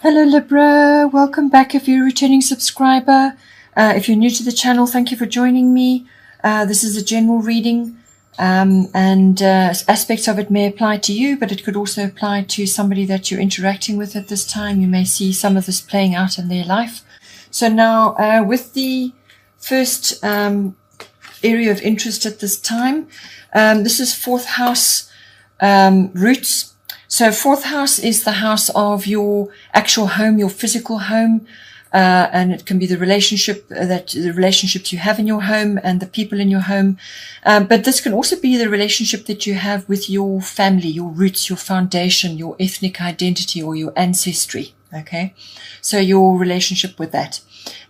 Hello Libra, welcome back if you're a returning subscriber. If you're new to the channel, thank you for joining me. This is a general reading and aspects of it may apply to you, but it could also apply to somebody that you're interacting with at this time. You may see some of this playing out in their life. So now with the first area of interest at this time, this is fourth house roots. So fourth house is the house of your actual home, your physical home, and it can be the relationships you have in your home and the people in your home. But this can also be the relationship that you have with your family, your roots, your foundation, your ethnic identity, or your ancestry. Okay, so your relationship with that.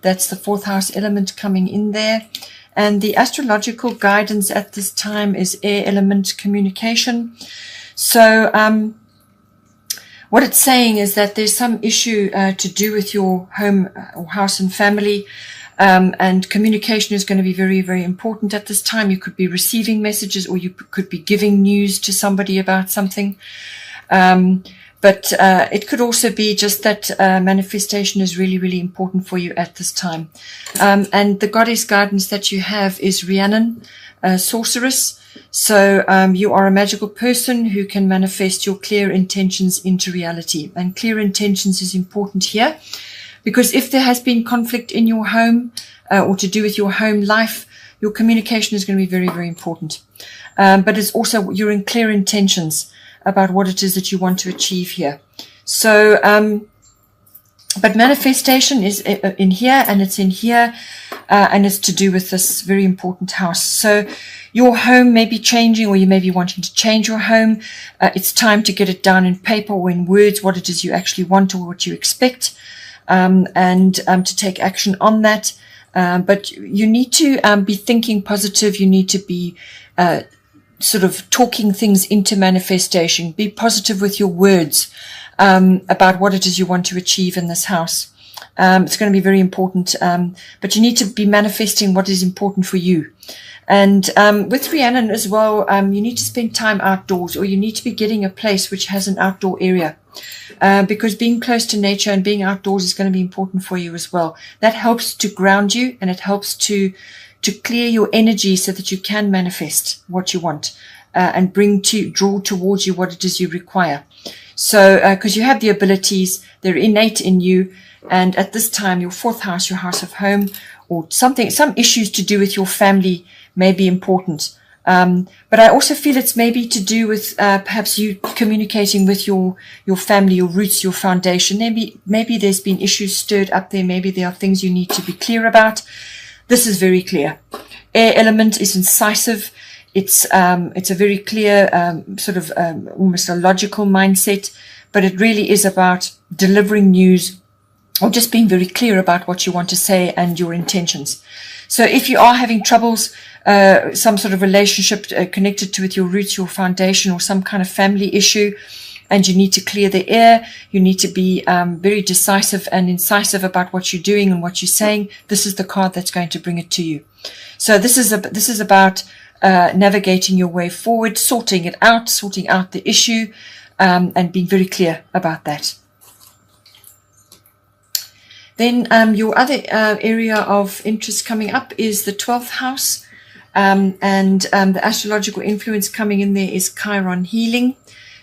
That's the fourth house element coming in there. And the astrological guidance at this time is air element communication. So what it's saying is that there's some issue to do with your home or house and family, and communication is going to be very, very important at this time. You could be receiving messages, or you could be giving news to somebody about something. But it could also be just that manifestation is really, really important for you at this time. And the goddess guidance that you have is Rhiannon, sorceress. So you are a magical person who can manifest your clear intentions into reality. And clear intentions is important here because if there has been conflict in your home or to do with your home life, your communication is going to be very, very important. But it's also you're in clear intentions about what it is that you want to achieve here. So but manifestation is in here, and it's in here, and it's to do with this very important house. So your home may be changing, or you may be wanting to change your home. It's time to get it down in paper or in words, what it is you actually want or what you expect, and to take action on that. But you need to be thinking positive. You need to be sort of talking things into manifestation. Be positive with your words about what it is you want to achieve in this house. It's going to be very important, but you need to be manifesting what is important for you. And with Rhiannon as well, you need to spend time outdoors, or you need to be getting a place which has an outdoor area, because being close to nature and being outdoors is going to be important for you as well. That helps to ground you, and it helps to clear your energy so that you can manifest what you want and draw towards you what it is you require. So because you have the abilities, they're innate in you, and at this time your fourth house, your house of home, or some issues to do with your family may be important. But I also feel it's maybe to do with perhaps you communicating with your family, your roots, your foundation. Maybe there's been issues stirred up there. Maybe there are things you need to be clear about. This is very clear. Air element is incisive. It's a very clear sort of almost a logical mindset, but it really is about delivering news or just being very clear about what you want to say and your intentions. So if you are having troubles, some sort of relationship connected to with your roots, your foundation, or some kind of family issue, and you need to clear the air, you need to be very decisive and incisive about what you're doing and what you're saying, this is the card that's going to bring it to you. So this is about navigating your way forward, sorting out the issue, and being very clear about that. Then your other area of interest coming up is the 12th house, and the astrological influence coming in there is Chiron healing.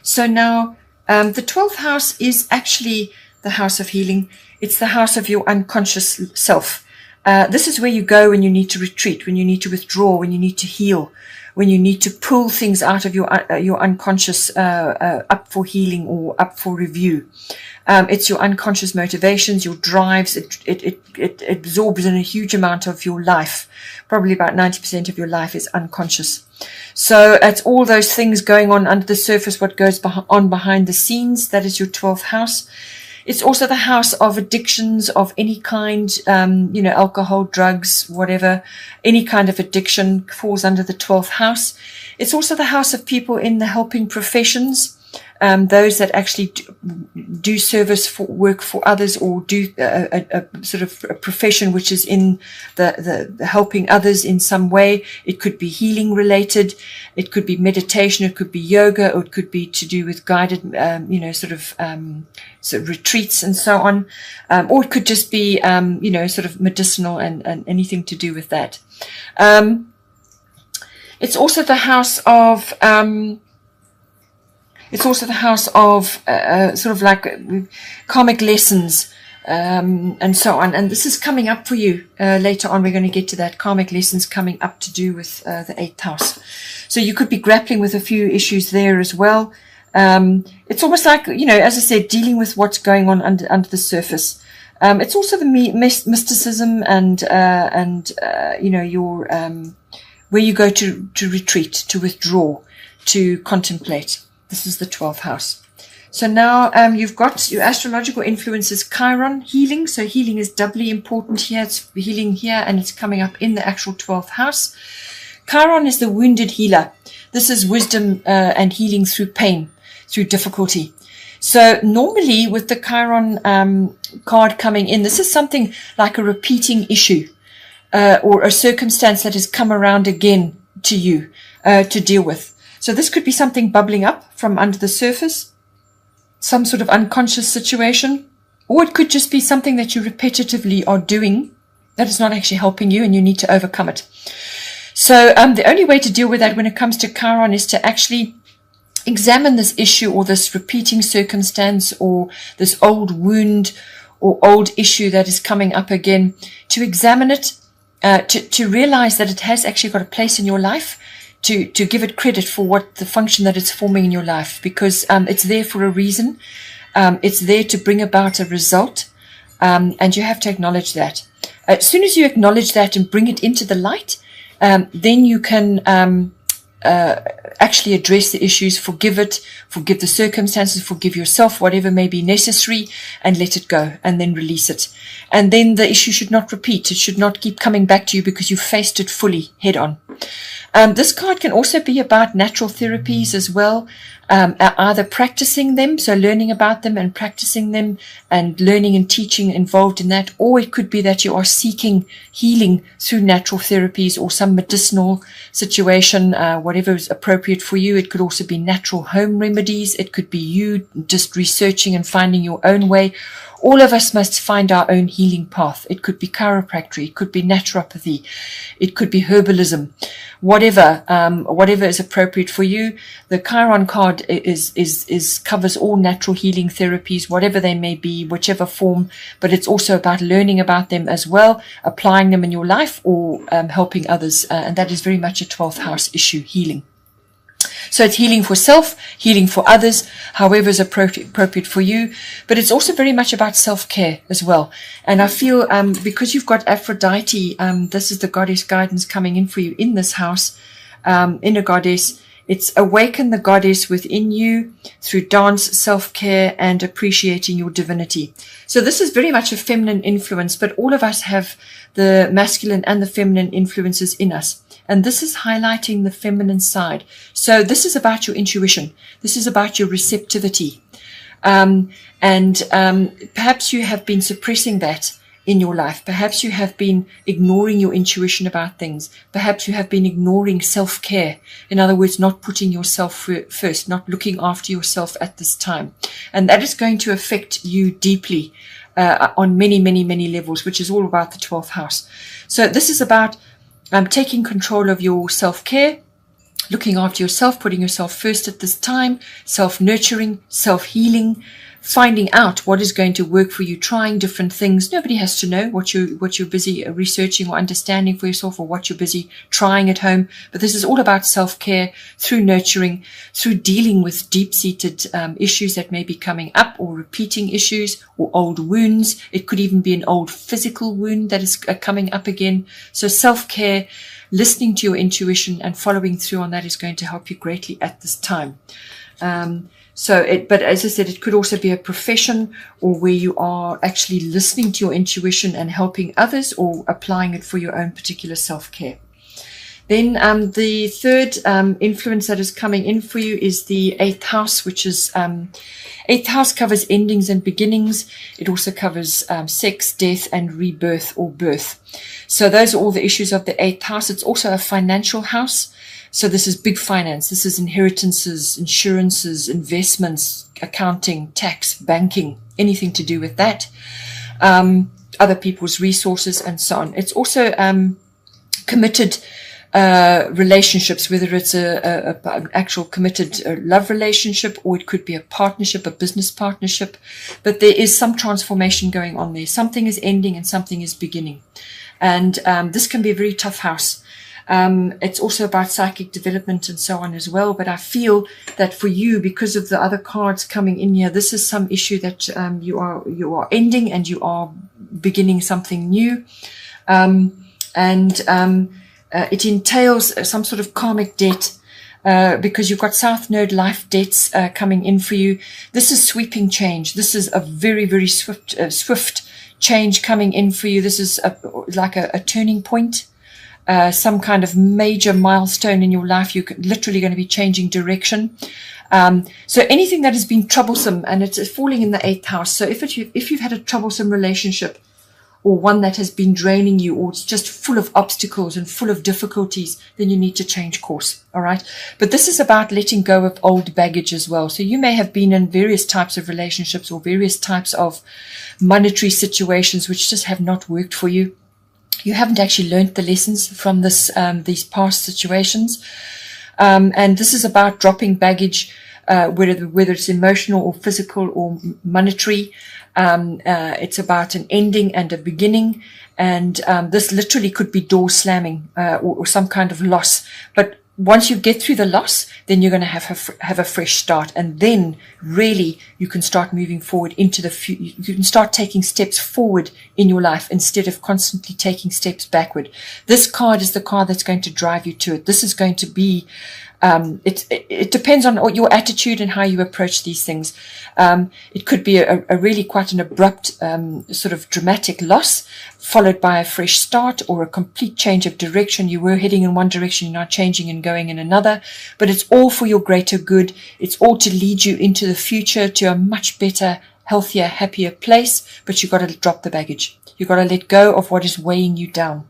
So now the 12th house is actually the house of healing. It's the house of your unconscious self. This is where you go when you need to retreat, when you need to withdraw, when you need to heal, when you need to pull things out of your unconscious up for healing or up for review. It's your unconscious motivations, your drives. It absorbs in a huge amount of your life. Probably about 90% of your life is unconscious. So it's all those things going on under the surface, what goes on behind the scenes. That is your 12th house. It's also the house of addictions of any kind, alcohol, drugs, whatever, any kind of addiction falls under the 12th house. It's also the house of people in the helping professions, those that actually do service for work for others, or do a sort of a profession which is in the helping others in some way. It could be healing related, it could be meditation, it could be yoga, or it could be to do with guided, sort of retreats and so on, or it could just be, sort of medicinal and anything to do with that. It's also the house of sort of like karmic lessons, and so on. And this is coming up for you later on. We're going to get to that. Karmic lessons coming up to do with the 8th house. So you could be grappling with a few issues there as well. It's almost like, as I said, dealing with what's going on under the surface. It's also the mysticism and your where you go to retreat, to withdraw, to contemplate. This is the 12th house. So now you've got your astrological influences, Chiron, healing. So healing is doubly important here. It's healing here, and it's coming up in the actual 12th house. Chiron is the wounded healer. This is wisdom and healing through pain, through difficulty. So normally with the Chiron card coming in, this is something like a repeating issue or a circumstance that has come around again to you to deal with. So this could be something bubbling up from under the surface, some sort of unconscious situation, or it could just be something that you repetitively are doing that is not actually helping you and you need to overcome it. So the only way to deal with that when it comes to Chiron is to actually examine this issue or this repeating circumstance or this old wound or old issue that is coming up again, to examine it, to realize that it has actually got a place in your life, to give it credit for what the function that it's forming in your life, because it's there for a reason. It's there to bring about a result, and you have to acknowledge that. As soon as you acknowledge that and bring it into the light, then you can actually address the issues, forgive the circumstances, forgive yourself, whatever may be necessary, and let it go, and then release it. And then the issue should not repeat. It should not keep coming back to you because you faced it fully head on. This card can also be about natural therapies as well, either practicing them, so learning about them and practicing them and learning and teaching involved in that, or it could be that you are seeking healing through natural therapies or some medicinal situation, whatever is appropriate for you. It could also be natural home remedies. It could be you just researching and finding your own way. All of us must find our own healing path. It could be chiropractic, it could be naturopathy, it could be herbalism, whatever is appropriate for you. The Chiron card is covers all natural healing therapies, whatever they may be, whichever form, but it's also about learning about them as well, applying them in your life, or helping others, and that is very much a 12th house issue, healing. So it's healing for self, healing for others, however is appropriate for you. But it's also very much about self-care as well. And I feel because you've got Aphrodite, this is the goddess guidance coming in for you in this house, inner goddess. It's awaken the goddess within you through dance, self-care, and appreciating your divinity. So this is very much a feminine influence, but all of us have the masculine and the feminine influences in us. And this is highlighting the feminine side. So this is about your intuition. This is about your receptivity. Perhaps you have been suppressing that in your life. Perhaps you have been ignoring your intuition about things. Perhaps you have been ignoring self-care. In other words, not putting yourself first, not looking after yourself at this time. And that is going to affect you deeply on many, many, many levels, which is all about the 12th house. So this is about taking control of your self-care, looking after yourself, putting yourself first at this time, self-nurturing, self-healing, finding out what is going to work for you, trying different things. Nobody has to know what you're busy researching or understanding for yourself, or what you're busy trying at home. But this is all about self-care through nurturing, through dealing with deep-seated issues that may be coming up, or repeating issues, or old wounds. It could even be an old physical wound that is coming up again. So self-care, listening to your intuition and following through on that is going to help you greatly at this time. But as I said, it could also be a profession, or where you are actually listening to your intuition and helping others, or applying it for your own particular self-care. Then the third influence that is coming in for you is the 8th house, which is 8th house covers endings and beginnings. It also covers sex, death, and rebirth or birth. So those are all the issues of the 8th house. It's also a financial house. So this is big finance. This is inheritances, insurances, investments, accounting, tax, banking, anything to do with that. Other people's resources and so on. It's also committed relationships, whether it's an actual committed love relationship, or it could be a partnership, a business partnership. But there is some transformation going on there. Something is ending and something is beginning. And this can be a very tough house. It's also about psychic development and so on as well. But I feel that for you, because of the other cards coming in here, this is some issue that you are ending and you are beginning something new. It entails some sort of karmic debt, because you've got South Node life debts coming in for you. This is sweeping change. This is a very, very swift change coming in for you. This is like a turning point, some kind of major milestone in your life. You're literally going to be changing direction. So anything that has been troublesome, and it's falling in the 8th house. So if you've had a troublesome relationship, or one that has been draining you, or it's just full of obstacles and full of difficulties, then you need to change course. All right. But this is about letting go of old baggage as well. So you may have been in various types of relationships or various types of monetary situations which just have not worked for you. You haven't actually learned the lessons from these past situations. And this is about dropping baggage, whether it's emotional or physical or monetary. It's about an ending and a beginning, and this literally could be door slamming or some kind of loss. But once you get through the loss, then you're going to have a fresh start, and then really you can start moving forward into the future. You can start taking steps forward in your life instead of constantly taking steps backward. This card is the card that's going to drive you to it. This is going to be it depends on your attitude and how you approach these things. It could be a really quite an abrupt sort of dramatic loss, followed by a fresh start or a complete change of direction. You were heading in one direction, you're now changing and going in another. But it's all for your greater good. It's all to lead you into the future to a much better, healthier, happier place. But you've got to drop the baggage. You've got to let go of what is weighing you down.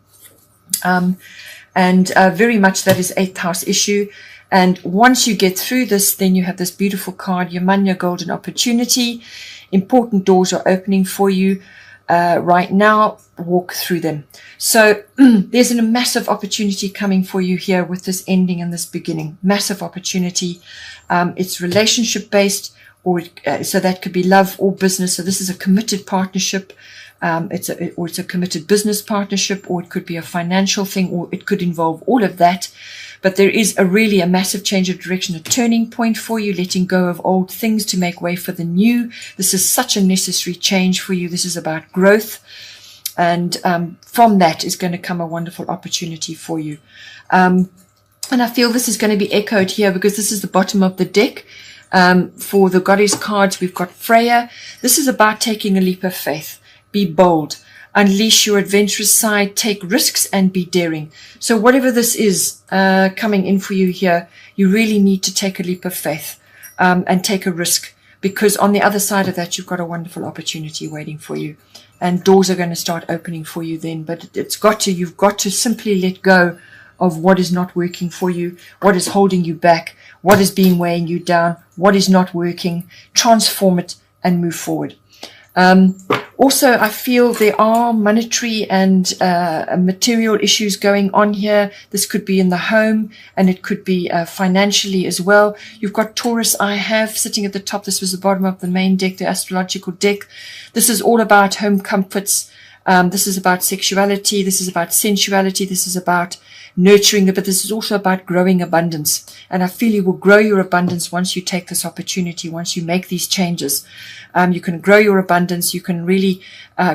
Very much that is 8th house issue. And once you get through this, then you have this beautiful card, Yamanya Golden Opportunity. Important doors are opening for you right now. Walk through them. So there's a massive opportunity coming for you here with this ending and this beginning. Massive opportunity. It's relationship based, so that could be love or business. So this is a committed partnership. It's a committed business partnership, or it could be a financial thing, or it could involve all of that. But there is really a massive change of direction, a turning point for you, letting go of old things to make way for the new. This is such a necessary change for you. This is about growth. And from that is going to come a wonderful opportunity for you. And I feel this is going to be echoed here because this is the bottom of the deck. For the goddess cards, we've got Freya. This is about taking a leap of faith. Be bold. Unleash your adventurous side, take risks, and be daring. So whatever this is coming in for you here, you really need to take a leap of faith and take a risk, because on the other side of that, you've got a wonderful opportunity waiting for you. And doors are going to start opening for you then. But you've got to simply let go of what is not working for you, what is holding you back, what is being weighing you down, what is not working. Transform it and move forward. Also, I feel there are monetary and material issues going on here. This could be in the home, and it could be financially as well. You've got Taurus I have sitting at the top. This was the bottom of the main deck, the astrological deck. This is all about home comforts. This is about sexuality. This is about sensuality. This is about nurturing, but this is also about growing abundance. And I feel you will grow your abundance once you take this opportunity, once you make these changes. You can grow your abundance. You can really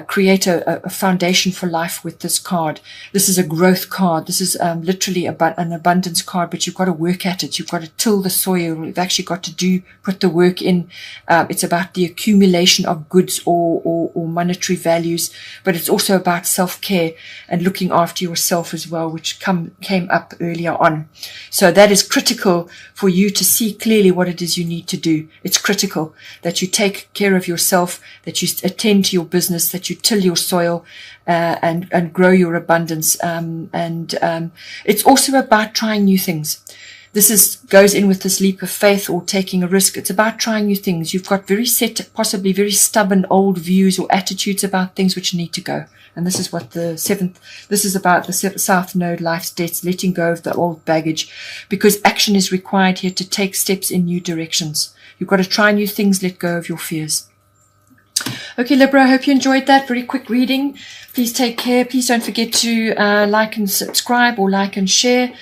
create a foundation for life with this card. This is a growth card. This is literally an abundance card, but you've got to work at it. You've got to till the soil. You've actually got to put the work in. It's about the accumulation of goods or monetary values, but it's also about self-care and looking after yourself as well, which came up earlier on. So that is critical for you to see clearly what it is you need to do. It's critical that you take care of yourself, that you attend to your business, that you till your soil, and grow your abundance. It's also about trying new things. This goes in with this leap of faith or taking a risk. It's about trying new things. You've got very set, possibly very stubborn old views or attitudes about things which need to go. And this is what this is about the South Node, life's debts, letting go of the old baggage, because action is required here to take steps in new directions. You've got to try new things, let go of your fears. Okay, Libra, I hope you enjoyed that very quick reading. Please take care. Please don't forget to like and subscribe or like and share.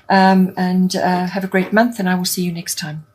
Have a great month, and I will see you next time.